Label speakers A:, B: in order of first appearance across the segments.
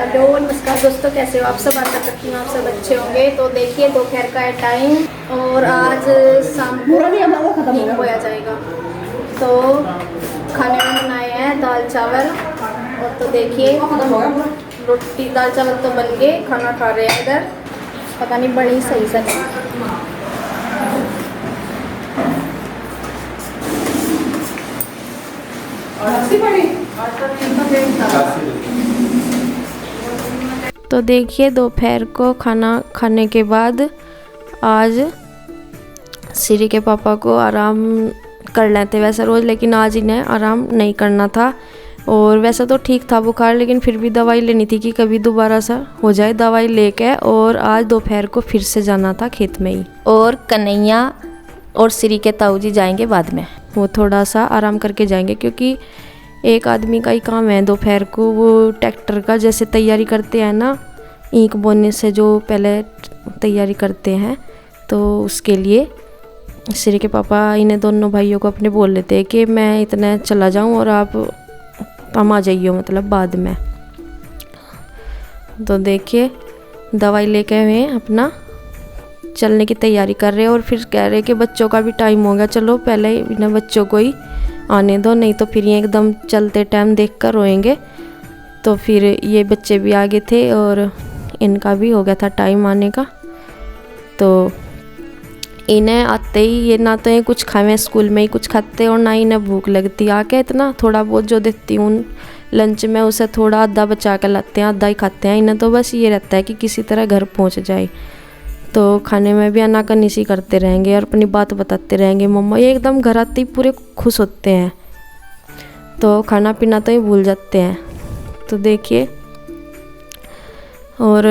A: Hello नमस्कार दोस्तों, कैसे हो आप सब। आशा करती हूँ आप सब अच्छे होंगे। तो देखिए दोपहर का है टाइम और आज शाम को नींद बोया जाएगा। तो खाने में बनाए हैं दाल चावल और तो देखिए रोटी दाल चावल तो बन गए, खाना खा रहे हैं इधर। पता नहीं बड़ी सही से तो देखिए दोपहर को खाना खाने के बाद आज श्री के पापा को आराम कर लेते वैसे रोज़, लेकिन आज इन्हें आराम नहीं करना था। और वैसे तो ठीक था बुखार, लेकिन फिर भी दवाई लेनी थी कि कभी दोबारा सा हो जाए। दवाई लेके और आज दोपहर को फिर से जाना था खेत में ही। और कन्हैया और श्री के ताऊ जी जाएंगे बाद में, वो थोड़ा सा आराम करके जाएंगे क्योंकि एक आदमी का ही काम है दोपहर को। वो ट्रैक्टर का जैसे तैयारी करते हैं ना, ईंख बोने से जो पहले तैयारी करते हैं, तो उसके लिए श्री के पापा इन्हें दोनों भाइयों को अपने बोल लेते हैं कि मैं इतना चला जाऊं और आप आ जाइयो, मतलब बाद में। तो देखिए दवाई लेके हुए अपना चलने की तैयारी कर रहे हैं और फिर कह रहे कि बच्चों का भी टाइम हो गया, चलो पहले इन्हें बच्चों को ही आने दो, नहीं तो फिर ये एकदम चलते टाइम देख कर रोएंगे। तो फिर ये बच्चे भी आगे थे और इनका भी हो गया था टाइम आने का। तो इन्हें आते ही ये ना तो ये कुछ खावे, स्कूल में ही कुछ खाते और ना ही इन्हें भूख लगती। आके इतना थोड़ा बहुत जो देती हूँ लंच में उसे थोड़ा आधा बचा कर लाते हैं, आधा ही खाते हैं। इन्हें तो बस ये रहता है कि किसी तरह घर पहुँच जाए। तो खाने में भी आनाकानी सी करते रहेंगे और अपनी बात बताते रहेंगे मम्मा। ये एकदम घर आते ही पूरे खुश होते हैं, तो खाना पीना तो ही भूल जाते हैं। तो देखिए और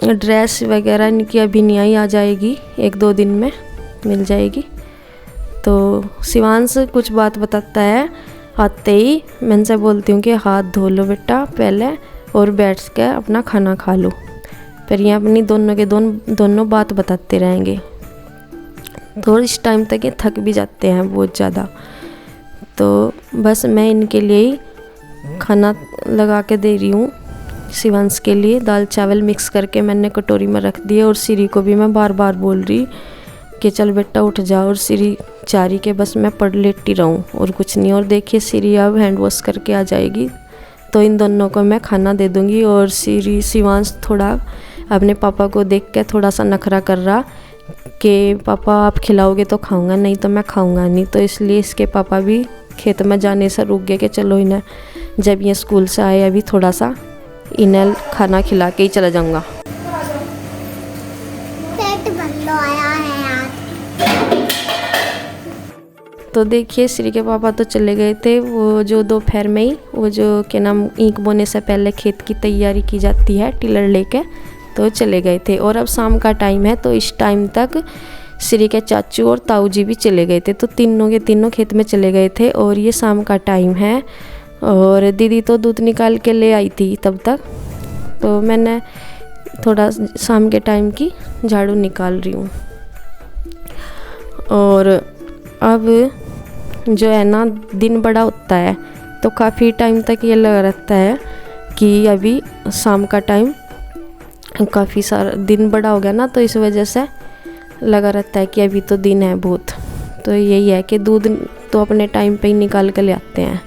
A: ड्रेस वगैरह इनकी अभी नहीं आई, आ जाएगी 1-2 दिन में मिल जाएगी। तो शिवांश कुछ बात बताता है आते ही। मैं इनसे बोलती हूँ कि हाथ धो लो बेटा पहले और बैठ के अपना खाना खा लो। फिर ये अपनी दोनों के दोनों बात बताते रहेंगे। तो इस टाइम तक ये थक भी जाते हैं बहुत ज़्यादा। तो बस मैं इनके लिए ही खाना लगा के दे रही हूँ। शिवांश के लिए दाल चावल मिक्स करके मैंने कटोरी में रख दिए और श्री को भी मैं बार बार बोल रही कि चल बेटा उठ जाओ। और श्री चाह रही कि बस मैं पढ़ लेटी रहूँ और कुछ नहीं। और देखिए श्री अब हैंड वॉश करके आ जाएगी, तो इन दोनों को मैं खाना दे दूँगी। और शिवांश थोड़ा अपने पापा को देख के थोड़ा सा नखरा कर रहा कि पापा आप खिलाओगे तो खाऊंगा, नहीं तो मैं खाऊंगा नहीं। तो इसलिए इसके पापा भी खेत में जाने से रुक गए कि चलो इन्हें जब ये स्कूल से आए अभी थोड़ा सा इन्हें खाना खिला के ही चला जाऊंगा। तो देखिए श्री के पापा तो चले गए थे, वो जो दोपहर में ही वो जो क्या नाम ईंख बोने से पहले खेत की तैयारी की जाती है टिलर लेके, तो चले गए थे। और अब शाम का टाइम है, तो इस टाइम तक श्री के चाचू और ताऊ जी भी चले गए थे। तो तीनों के तीनों खेत में चले गए थे और ये शाम का टाइम है। और दीदी तो दूध निकाल के ले आई थी तब तक। तो मैंने थोड़ा शाम के टाइम की झाड़ू निकाल रही हूँ। और अब जो है ना दिन बड़ा होता है, तो काफ़ी टाइम तक ये लगा रहता है कि अभी शाम का टाइम काफ़ी सारा दिन बड़ा हो गया ना, तो इस वजह से लगा रहता है कि अभी तो दिन है बहुत। तो यही है कि दूध तो अपने टाइम पे ही निकाल कर ले आते हैं।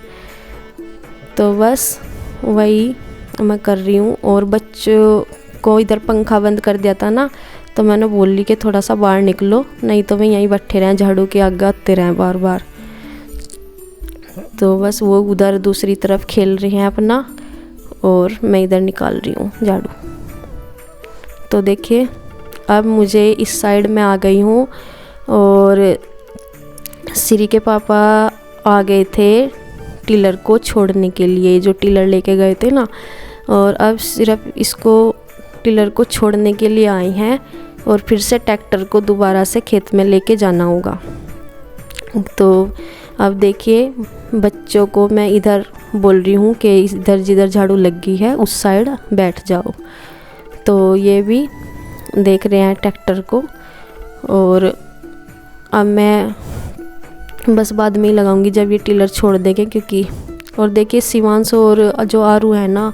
A: तो बस वही मैं कर रही हूँ। और बच्चों को इधर पंखा बंद कर दिया था ना, तो मैंने बोल ली कि थोड़ा सा बाहर निकलो, नहीं तो वे यहीं बैठे रहें झाड़ू के आगे आते रहें बार बार। तो बस वो उधर दूसरी तरफ खेल रहे हैं अपना और मैं इधर निकाल रही हूँ झाड़ू। तो देखिए अब मुझे इस साइड में आ गई हूँ और श्री के पापा आ गए थे टिलर को छोड़ने के लिए, जो टिलर लेके गए थे ना। और अब सिर्फ इसको टिलर को छोड़ने के लिए आए हैं और फिर से ट्रैक्टर को दोबारा से खेत में लेके जाना होगा। तो अब देखिए बच्चों को मैं इधर बोल रही हूँ कि इधर जिधर झाड़ू लग गई है उस साइड बैठ जाओ। तो ये भी देख रहे हैं ट्रैक्टर को। और अब मैं बस बाद में ही लगाऊंगी जब ये टिलर छोड़ देंगे, क्योंकि और देखिए शिवांश और जो आरू है ना,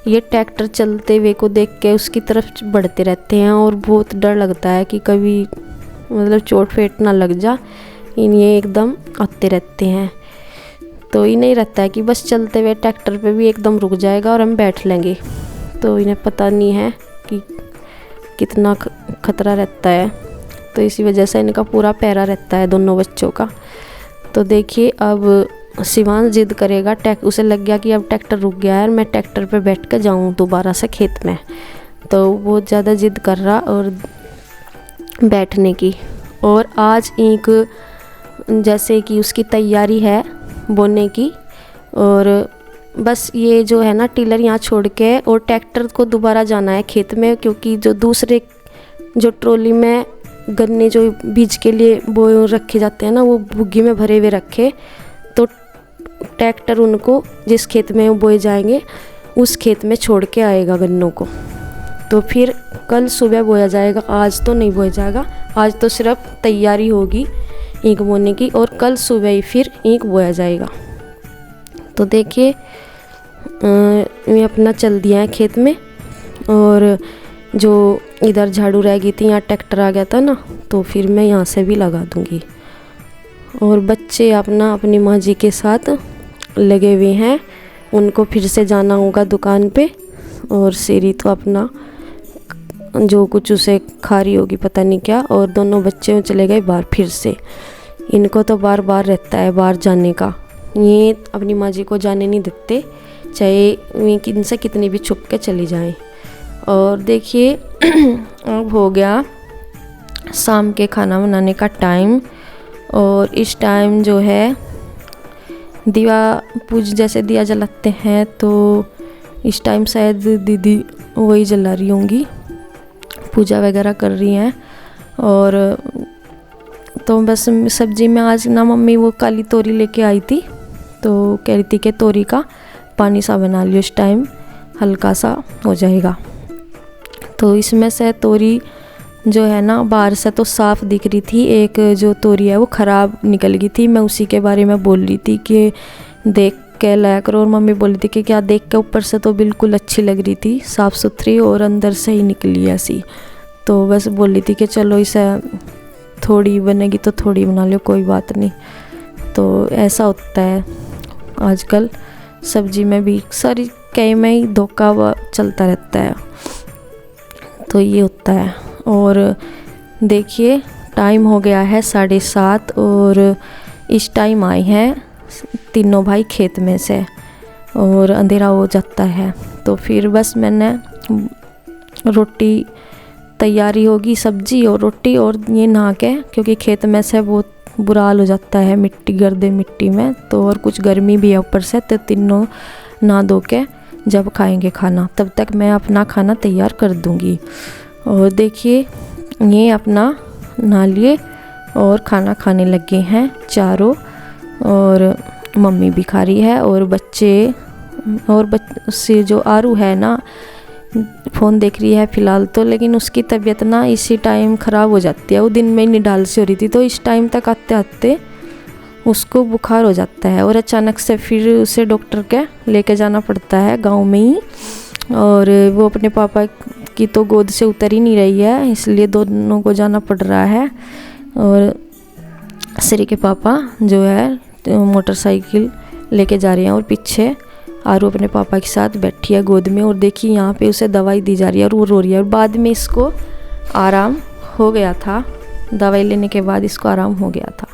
A: ये ट्रैक्टर चलते हुए को देख के उसकी तरफ बढ़ते रहते हैं और बहुत डर लगता है कि कभी मतलब चोट फेट ना लग जा। ये एकदम आते रहते हैं, तो इन्हें रहता है कि बस चलते हुए ट्रैक्टर पे भी एकदम रुक जाएगा और हम बैठ लेंगे। तो इन्हें पता नहीं है कि कितना खतरा रहता है, तो इसी वजह से इनका पूरा पहरा रहता है दोनों बच्चों का। तो देखिए अब शिवांश जिद करेगा, उसे लग गया कि अब ट्रैक्टर रुक गया है और मैं ट्रैक्टर पे बैठ कर जाऊँ दोबारा से खेत में। तो बहुत ज़्यादा जिद कर रहा और बैठने की। और आज एक जैसे कि उसकी तैयारी है बोने की, और बस ये जो है ना टिलर यहाँ छोड़ के और ट्रैक्टर को दोबारा जाना है खेत में, क्योंकि जो दूसरे जो ट्रॉली में गन्ने जो बीज के लिए बो रखे जाते हैं ना, वो भुग्गी में भरे हुए रखे, तो ट्रैक्टर उनको जिस खेत में वो बोए जाएंगे उस खेत में छोड़ के आएगा गन्नों को। तो फिर कल सुबह बोया जाएगा, आज तो नहीं बोया जाएगा। आज तो सिर्फ तैयारी होगी ईंख बोने की और कल सुबह ही फिर ईंख बोया जाएगा। तो देखिए मैं अपना चल दिया है खेत में, और जो इधर झाड़ू रह गई थी यहाँ ट्रैक्टर आ गया था ना, तो फिर मैं यहाँ से भी लगा दूँगी। और बच्चे अपना अपनी माँ जी के साथ लगे हुए हैं, उनको फिर से जाना होगा दुकान पे। और सीरी तो अपना जो कुछ उसे खा रही होगी पता नहीं क्या, और दोनों बच्चे चले गए बाहर फिर से। इनको तो बार बार रहता है बाहर जाने का, ये अपनी माँ जी को जाने नहीं देते, चाहे इनसे कितनी भी छुप के चली जाएं। और देखिए अब हो गया शाम के खाना बनाने का टाइम, और इस टाइम जो है जैसे दिया जलाते हैं, तो इस टाइम शायद दीदी वही जला रही होंगी, पूजा वगैरह कर रही हैं। और तो बस सब्जी में आज ना मम्मी वो काली तोरी लेके आई थी, तो कह रही थी कि तोरी का पानी सा बना लियो, इस टाइम हल्का सा हो जाएगा। तो इसमें से तोरी जो है ना बाहर से तो साफ़ दिख रही थी, एक जो तोरी है वो ख़राब निकल गई थी। मैं उसी के बारे में बोल रही थी कि देख के लाया करो, और मम्मी बोल रही थी कि क्या देख के, ऊपर से तो बिल्कुल अच्छी लग रही थी साफ़ सुथरी और अंदर से ही निकली ऐसी। तो बस बोल रही थी कि चलो इसे थोड़ी बनेगी तो थोड़ी बना लो, कोई बात नहीं। तो ऐसा होता है आजकल सब्जी में भी, सारी कई में ही धोखा चलता रहता है, तो ये होता है। और देखिए टाइम हो गया है 7:30, और इस टाइम आए हैं तीनों भाई खेत में से, और अंधेरा हो जाता है। तो फिर बस मैंने रोटी तैयारी होगी, सब्जी और रोटी, और ये नहा के, क्योंकि खेत में से बहुत बुरा हाल हो जाता है मिट्टी गर्दे मिट्टी में, तो और कुछ गर्मी भी है ऊपर से, तो तीनों नहा धो के जब खाएंगे खाना तब तक मैं अपना खाना तैयार कर दूंगी। और देखिए ये अपना नहा लिए और खाना खाने लगे हैं चारों, और मम्मी भी खा रही है, और बच्चे और उससे जो आरू है ना फ़ोन देख रही है फ़िलहाल तो, लेकिन उसकी तबीयत ना इसी टाइम ख़राब हो जाती है। वो दिन में निडाल से हो रही थी, तो इस टाइम तक आते आते उसको बुखार हो जाता है, और अचानक से फिर उसे डॉक्टर के लेके जाना पड़ता है गांव में ही। और वो अपने पापा की तो गोद से उतर ही नहीं रही है, इसलिए दोनों को जाना पड़ रहा है। और श्री के पापा जो है मोटरसाइकिल लेके जा रहे हैं, और पीछे आरू अपने पापा के साथ बैठी है गोद में। और देखिए यहाँ पे उसे दवाई दी जा रही है और वो रो रही है, और बाद में इसको आराम हो गया था, दवाई लेने के बाद इसको आराम हो गया था।